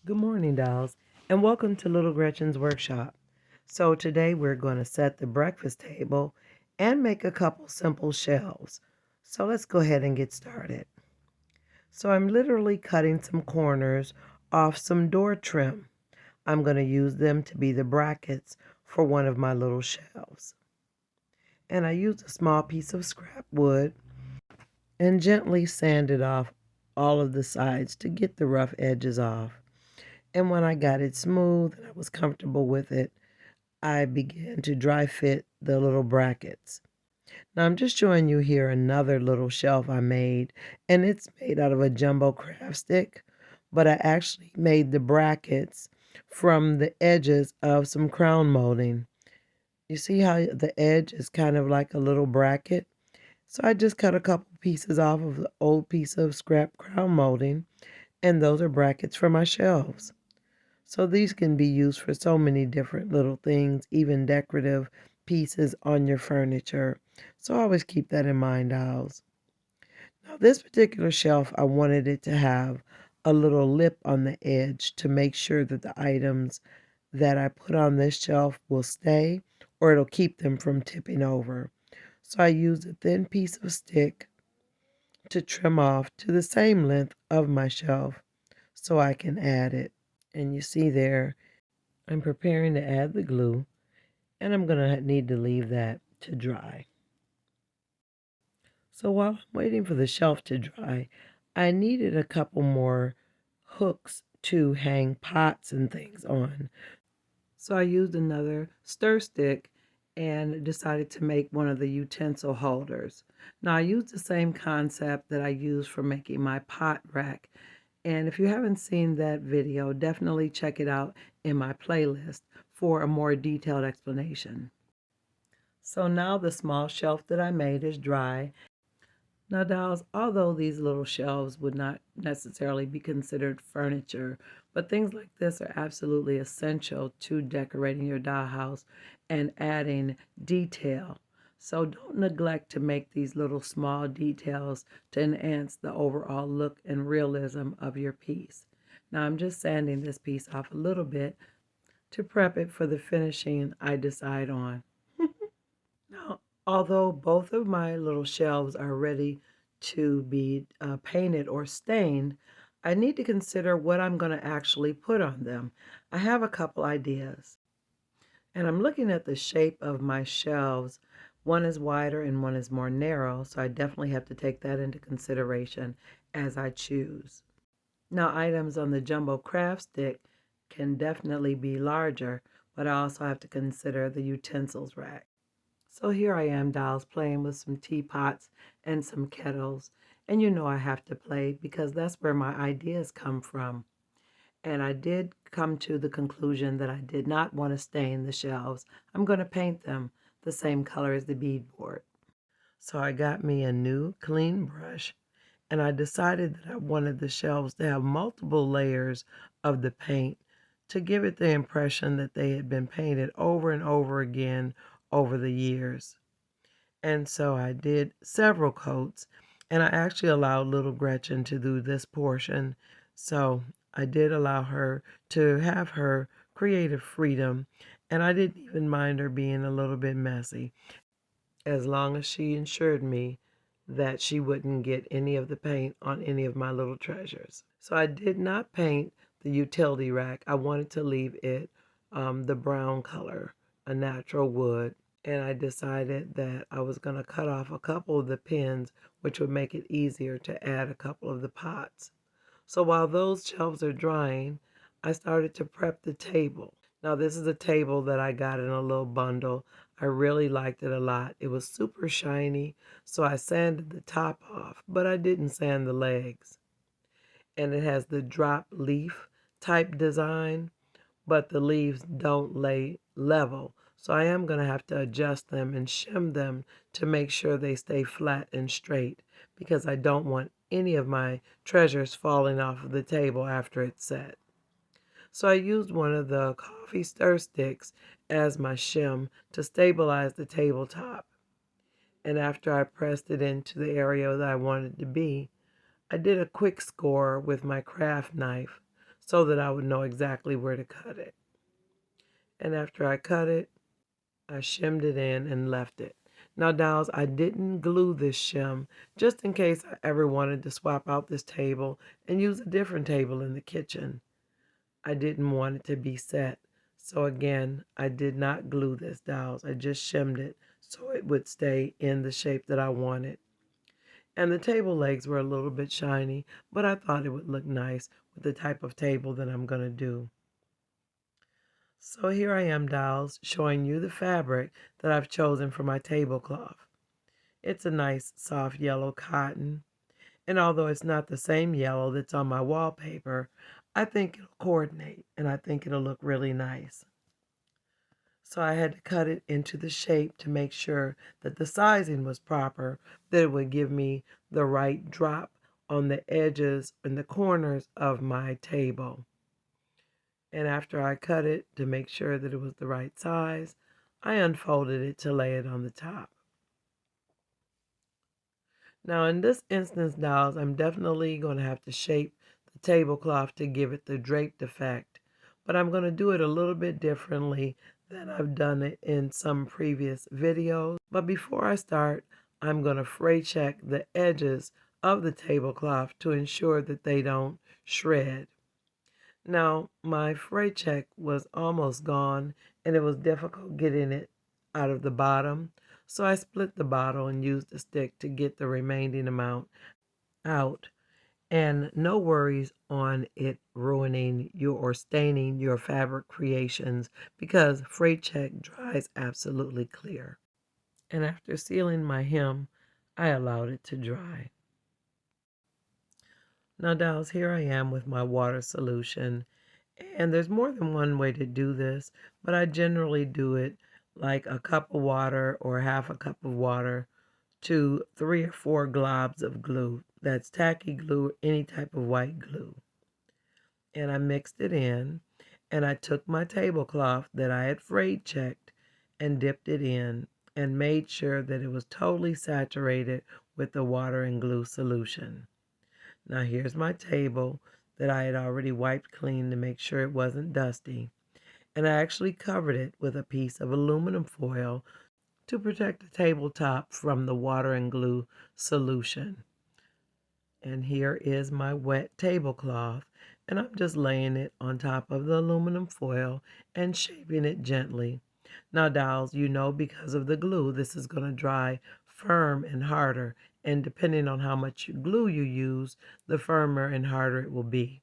Good morning, dolls, and welcome to Little Gretchen's workshop. So today we're going to set the breakfast table and make a couple simple shelves. So let's go ahead and get started. So I'm literally cutting some corners off some door trim. I'm going to use them to be the brackets for one of my little shelves. And I used a small piece of scrap wood and gently sanded off all of the sides to get the rough edges off. And when I got it smooth and I was comfortable with it, I began to dry fit the little brackets. Now I'm just showing you here another little shelf I made, and it's made out of a jumbo craft stick, but I actually made the brackets from the edges of some crown molding. You see how the edge is kind of like a little bracket? So I just cut a couple pieces off of the old piece of scrap crown molding, and those are brackets for my shelves. So these can be used for so many different little things, even decorative pieces on your furniture. So always keep that in mind, dolls. Now this particular shelf, I wanted it to have a little lip on the edge to make sure that the items that I put on this shelf will stay or it'll keep them from tipping over. So I used a thin piece of stick to trim off to the same length of my shelf so I can add it. And you see there, I'm preparing to add the glue, and I'm going to need to leave that to dry. So while I'm waiting for the shelf to dry, I needed a couple more hooks to hang pots and things on. So I used another stir stick and decided to make one of the utensil holders. Now I used the same concept that I used for making my pot rack. And if you haven't seen that video, definitely check it out in my playlist for a more detailed explanation. So now the small shelf that I made is dry. Now, dolls, although these little shelves would not necessarily be considered furniture, but things like this are absolutely essential to decorating your dollhouse and adding detail. So don't neglect to make these little small details to enhance the overall look and realism of your piece. Now I'm just sanding this piece off a little bit to prep it for the finishing I decide on. Now, although both of my little shelves are ready to be painted or stained, I need to consider what I'm going to actually put on them. I have a couple ideas. And I'm looking at the shape of my shelves. One is wider and one is more narrow, so I definitely have to take that into consideration as I choose. Now, items on the jumbo craft stick can definitely be larger, but I also have to consider the utensils rack. So here I am, dolls, playing with some teapots and some kettles. And you know I have to play because that's where my ideas come from. And I did come to the conclusion that I did not want to stain the shelves. I'm going to paint them the same color as the beadboard. So I got me a new clean brush, and I decided that I wanted the shelves to have multiple layers of the paint to give it the impression that they had been painted over and over again over the years. And so I did several coats, and I actually allowed little Gretchen to do this portion. So I did allow her to have her creative freedom, and I didn't even mind her being a little bit messy, as long as she ensured me that she wouldn't get any of the paint on any of my little treasures. So I did not paint the utility rack. I wanted to leave it the brown color, a natural wood. And I decided that I was going to cut off a couple of the pins, which would make it easier to add a couple of the pots. So while those shelves are drying, I started to prep the table. Now this is a table that I got in a little bundle. I really liked it a lot. It was super shiny, so I sanded the top off, but I didn't sand the legs. And it has the drop leaf type design, but the leaves don't lay level. So I am going to have to adjust them and shim them to make sure they stay flat and straight because I don't want any of my treasures falling off of the table after it's set. So I used one of the coffee stir sticks as my shim to stabilize the tabletop. And after I pressed it into the area that I wanted it to be, I did a quick score with my craft knife so that I would know exactly where to cut it. And after I cut it, I shimmed it in and left it. Now, dolls, I didn't glue this shim just in case I ever wanted to swap out this table and use a different table in the kitchen. I didn't want it to be set. So again, I did not glue this, dolls. I just shimmed it so it would stay in the shape that I wanted. And the table legs were a little bit shiny, but I thought it would look nice with the type of table that I'm going to do. So here I am, dolls, showing you the fabric that I've chosen for my tablecloth. It's a nice soft yellow cotton, and although it's not the same yellow that's on my wallpaper, I think it'll coordinate and I think it'll look really nice. So I had to cut it into the shape to make sure that the sizing was proper, that it would give me the right drop on the edges and the corners of my table. And after I cut it to make sure that it was the right size, I unfolded it to lay it on the top. Now in this instance, dolls, I'm definitely going to have to shape the tablecloth to give it the draped effect, but I'm going to do it a little bit differently than I've done it in some previous videos. But before I start, I'm going to fray check the edges of the tablecloth to ensure that they don't shred. Now, my fray check was almost gone, and it was difficult getting it out of the bottom, so I split the bottle and used a stick to get the remaining amount out. And no worries on it ruining your or staining your fabric creations because fray check dries absolutely clear. And after sealing my hem, I allowed it to dry. Now, dolls, here I am with my water solution. And there's more than one way to do this, but I generally do it like a cup of water or half a cup of water to 3 or 4 globs of glue. That's tacky glue, any type of white glue. And I mixed it in, and I took my tablecloth that I had frayed checked and dipped it in and made sure that it was totally saturated with the water and glue solution. Now here's my table that I had already wiped clean to make sure it wasn't dusty. And I actually covered it with a piece of aluminum foil to protect the tabletop from the water and glue solution. And here is my wet tablecloth, and I'm just laying it on top of the aluminum foil and shaping it gently. Now, dolls, you know because of the glue, this is going to dry firm and harder, and depending on how much glue you use, the firmer and harder it will be.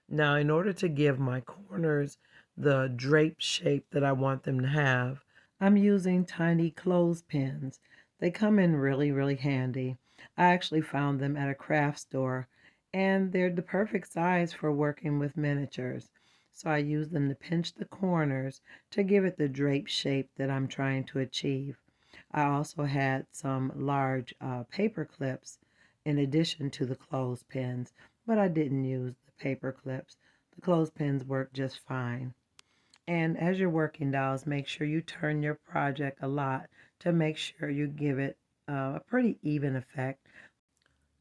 Now, in order to give my corners the draped shape that I want them to have, I'm using tiny clothespins. They come in really, really handy. I actually found them at a craft store, and they're the perfect size for working with miniatures. So I use them to pinch the corners to give it the drape shape that I'm trying to achieve. I also had some large paper clips in addition to the clothespins, but I didn't use the paper clips. The clothespins work just fine. And as you're working, dolls, make sure you turn your project a lot to make sure you give it a pretty even effect.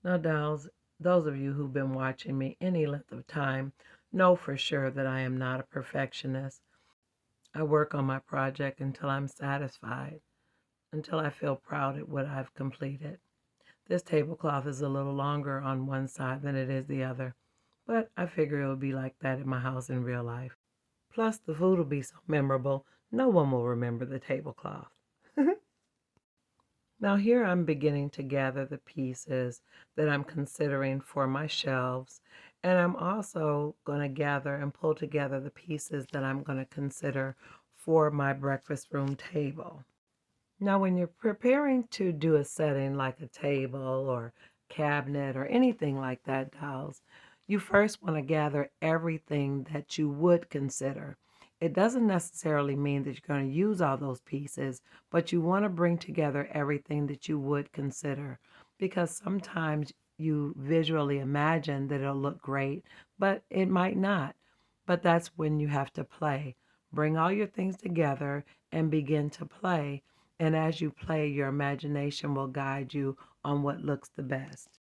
Now, dolls, those of you who've been watching me any length of time know for sure that I am not a perfectionist. I work on my project until I'm satisfied, until I feel proud at what I've completed. This tablecloth is a little longer on one side than it is the other, but I figure it will be like that in my house in real life. Plus, the food will be so memorable, no one will remember the tablecloth. Now here I'm beginning to gather the pieces that I'm considering for my shelves, and I'm also going to gather and pull together the pieces that I'm going to consider for my breakfast room table. Now when you're preparing to do a setting like a table or cabinet or anything like that, dolls, you first want to gather everything that you would consider. It doesn't necessarily mean that you're going to use all those pieces, but you want to bring together everything that you would consider because sometimes you visually imagine that it'll look great, but it might not. But that's when you have to play. Bring all your things together and begin to play. And as you play, your imagination will guide you on what looks the best.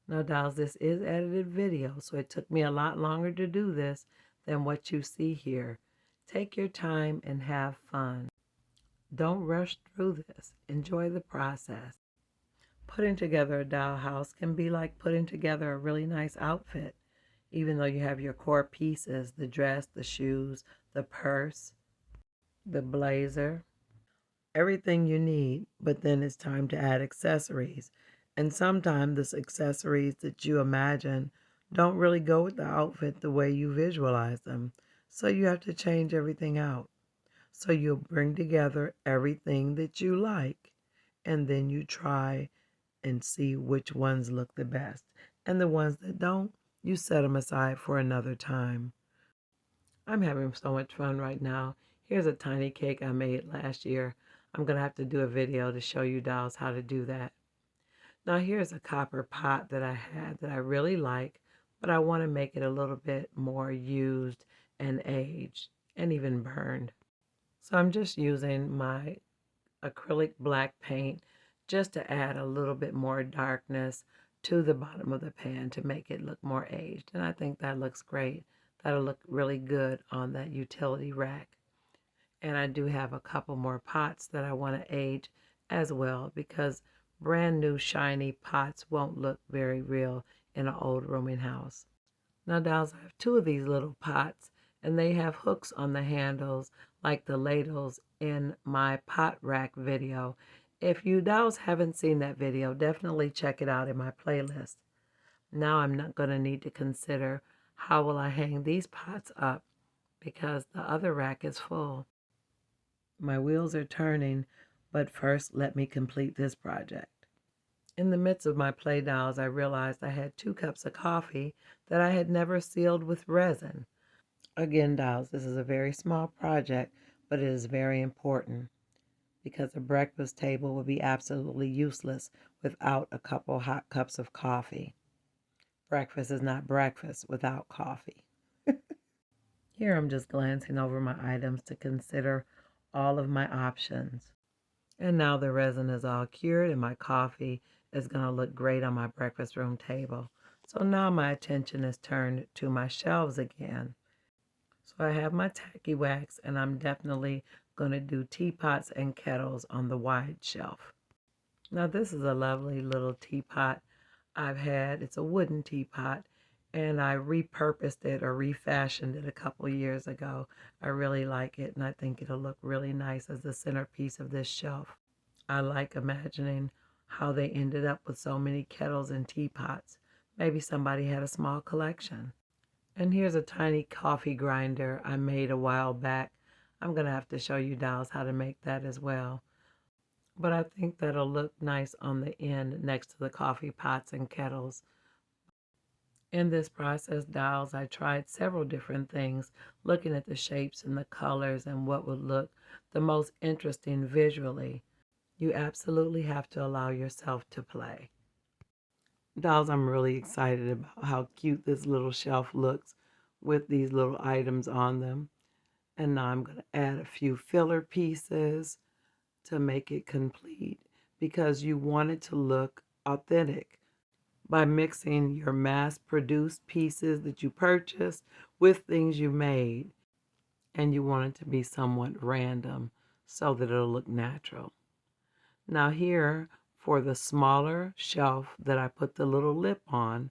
Now, dolls, this is edited video, so it took me a lot longer to do this than what you see here. Take your time and have fun. Don't rush through this. Enjoy the process. Putting together a dollhouse can be like putting together a really nice outfit, even though you have your core pieces, the dress, the shoes, the purse, the blazer, everything you need, but then it's time to add accessories. And sometimes the accessories that you imagine don't really go with the outfit the way you visualize them. So you have to change everything out. So you'll bring together everything that you like, and then you try and see which ones look the best. And the ones that don't, you set them aside for another time. I'm having so much fun right now. Here's a tiny cake I made last year. I'm going to have to do a video to show you dolls how to do that. Now here's a copper pot that I had that I really like, but I want to make it a little bit more used and aged and even burned. So I'm just using my acrylic black paint just to add a little bit more darkness to the bottom of the pan to make it look more aged. And I think that looks great. That'll look really good on that utility rack. And I do have a couple more pots that I want to age as well, because brand new shiny pots won't look very real in an old rooming house. Now, dolls, I have two of these little pots, and they have hooks on the handles like the ladles in my pot rack video. If you dolls haven't seen that video, definitely check it out in my playlist. Now I'm not going to need to consider how will I hang these pots up because the other rack is full. My wheels are turning, but first let me complete this project. In the midst of my play dolls, I realized I had 2 cups of coffee that I had never sealed with resin. Again, dolls, this is a very small project, but it is very important because a breakfast table would be absolutely useless without a couple hot cups of coffee. Breakfast is not breakfast without coffee. Here I'm just glancing over my items to consider all of my options. And now the resin is all cured and my coffee is going to look great on my breakfast room table. So now my attention is turned to my shelves again. So I have my tacky wax, and I'm definitely going to do teapots and kettles on the wide shelf. Now this is a lovely little teapot I've had. It's a wooden teapot, and I repurposed it or refashioned it a couple years ago. I really like it, and I think it'll look really nice as the centerpiece of this shelf. I like imagining how they ended up with so many kettles and teapots. Maybe somebody had a small collection. And here's a tiny coffee grinder I made a while back. I'm going to have to show you dolls how to make that as well. But I think that'll look nice on the end next to the coffee pots and kettles. In this process, dolls, I tried several different things, looking at the shapes and the colors and what would look the most interesting visually. You absolutely have to allow yourself to play. Dolls, I'm really excited about how cute this little shelf looks with these little items on them. And now I'm going to add a few filler pieces to make it complete because you want it to look authentic by mixing your mass-produced pieces that you purchased with things you made, and you want it to be somewhat random so that it'll look natural. Now here, for the smaller shelf that I put the little lip on,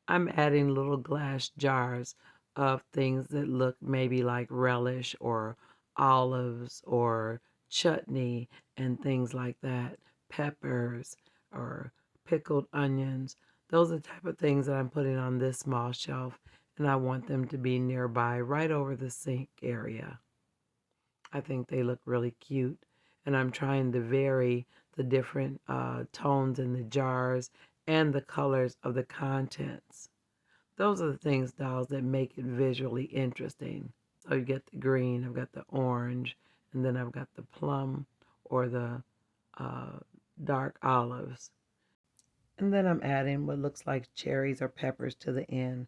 I'm adding little glass jars of things that look maybe like relish or olives or chutney and things like that, peppers or pickled onions. Those are the type of things that I'm putting on this small shelf, and I want them to be nearby right over the sink area. I think they look really cute, and I'm trying to vary the different tones in the jars and the colors of the contents. Those are the things, dolls, that make it visually interesting. So you get the green, I've got the orange, and then I've got the plum or the dark olives. And then I'm adding what looks like cherries or peppers to the end.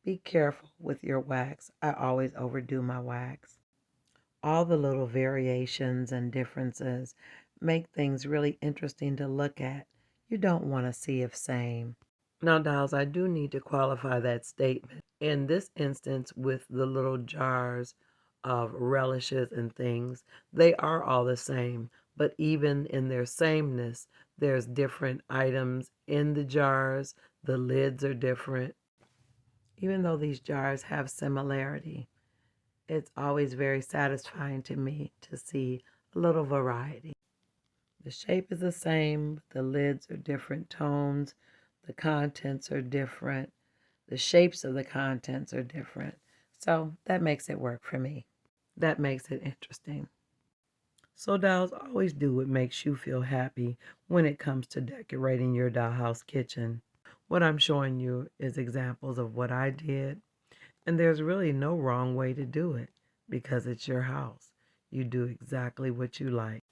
Be careful with your wax. I always overdo my wax. All the little variations and differences make things really interesting to look at. You don't want a sea of same. Now, dolls, I do need to qualify that statement. In this instance, with the little jars of relishes and things, they are all the same. But even in their sameness, there's different items in the jars. The lids are different. Even though these jars have similarity, it's always very satisfying to me to see a little variety. The shape is the same, the lids are different tones, the contents are different, the shapes of the contents are different. So that makes it work for me. That makes it interesting. So dolls, always do what makes you feel happy when it comes to decorating your dollhouse kitchen. What I'm showing you is examples of what I did, and there's really no wrong way to do it because it's your house. You do exactly what you like.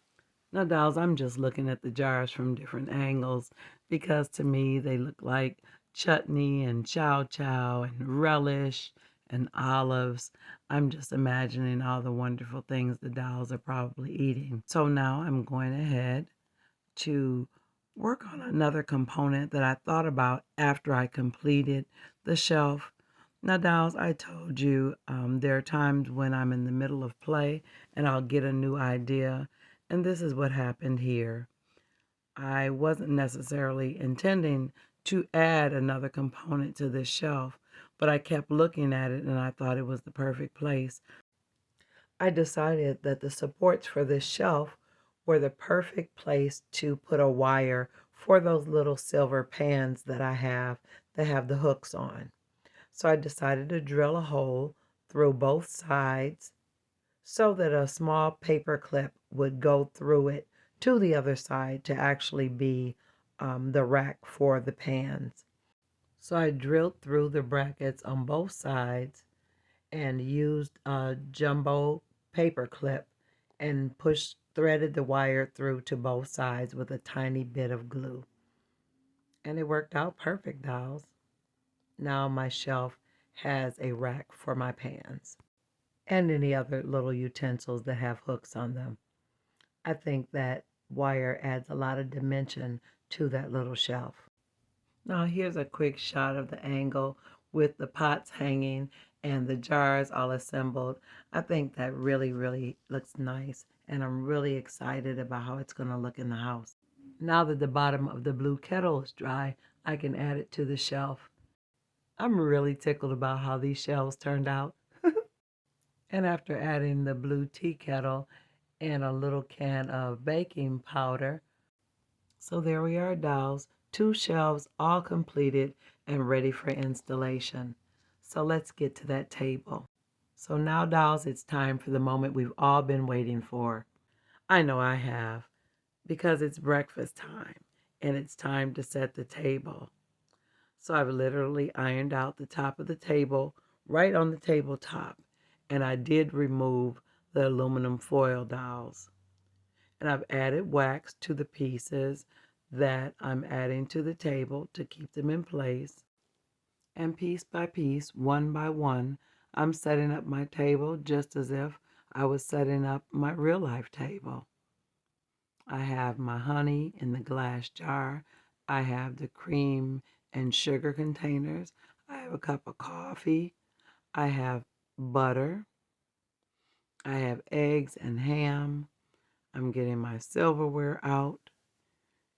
Now, dolls, I'm just looking at the jars from different angles because to me they look like chutney and chow chow and relish and olives. I'm just imagining all the wonderful things the dolls are probably eating. So now I'm going ahead to work on another component that I thought about after I completed the shelf. Now, dolls, I told you there are times when I'm in the middle of play and I'll get a new idea, and this is what happened here. I wasn't necessarily intending to add another component to this shelf, but I kept looking at it and I thought it was the perfect place. I decided that the supports for this shelf were the perfect place to put a wire for those little silver pans that I have that have the hooks on. So I decided to drill a hole through both sides so that a small paper clip would go through it to the other side to actually be the rack for the pans. So I drilled through the brackets on both sides and used a jumbo paper clip and threaded the wire through to both sides with a tiny bit of glue. And it worked out perfect, dolls. Now my shelf has a rack for my pans and any other little utensils that have hooks on them. I think that wire adds a lot of dimension to that little shelf. Now here's a quick shot of the angle with the pots hanging and the jars all assembled. I think that really looks nice, and I'm really excited about how it's going to look in the house. Now that the bottom of the blue kettle is dry, I can add it to the shelf. I'm really tickled about how these shelves turned out. And after adding the blue tea kettle and a little can of baking powder, so there we are, dolls. 2 shelves all completed and ready for installation. So let's get to that table. So now, dolls, it's time for the moment we've all been waiting for. I know I have, because it's breakfast time and it's time to set the table. So I've literally ironed out the top of the table right on the tabletop, and I did remove the aluminum foil, dolls. And I've added wax to the pieces that I'm adding to the table to keep them in place. And piece by piece, one by one, I'm setting up my table just as if I was setting up my real life table. I have my honey in the glass jar. I have the cream and sugar containers. I have a cup of coffee. I have butter. I have eggs and ham. I'm getting my silverware out.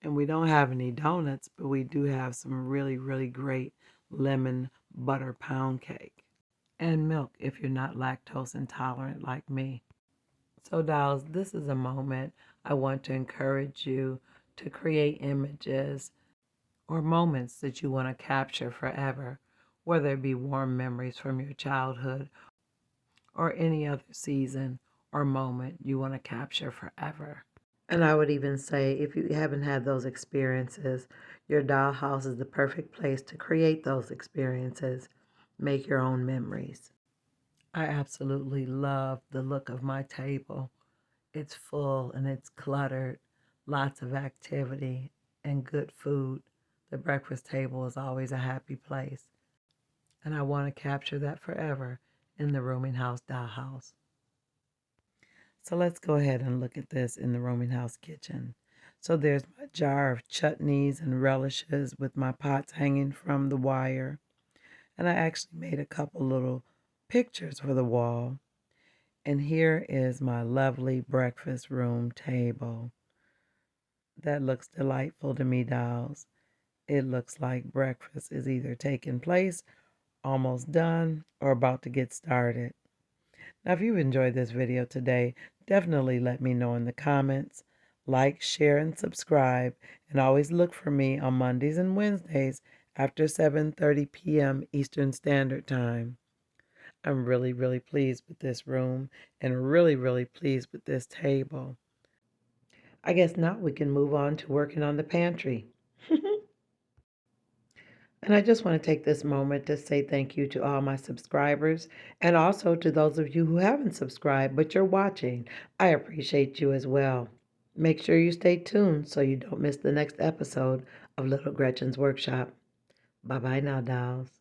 And we don't have any donuts, but we do have some really great lemon butter pound cake. And milk if you're not lactose intolerant like me. So, dolls, this is a moment I want to encourage you to create images or moments that you want to capture forever, whether it be warm memories from your childhood or any other season or moment you want to capture forever. And I would even say, if you haven't had those experiences, your dollhouse is the perfect place to create those experiences. Make your own memories. I absolutely love the look of my table. It's full and it's cluttered, lots of activity and good food. The breakfast table is always a happy place. And I want to capture that forever in the rooming house dollhouse. So let's go ahead and look at this in the rooming house kitchen. So there's my jar of chutneys and relishes with my pots hanging from the wire. And I actually made a couple little pictures for the wall. And here is my lovely breakfast room table. That looks delightful to me, dolls. It looks like breakfast is either taking place, almost done, or about to get started. Now, if you've enjoyed this video today, definitely let me know in the comments. Like, share, and subscribe. And always look for me on Mondays and Wednesdays after 7:30 p.m. Eastern Standard Time. I'm really, really pleased with this room and really, really pleased with this table. I guess now we can move on to working on the pantry. And I just want to take this moment to say thank you to all my subscribers and also to those of you who haven't subscribed but you're watching. I appreciate you as well. Make sure you stay tuned so you don't miss the next episode of Little Gretchen's Workshop. Bye bye now, dolls.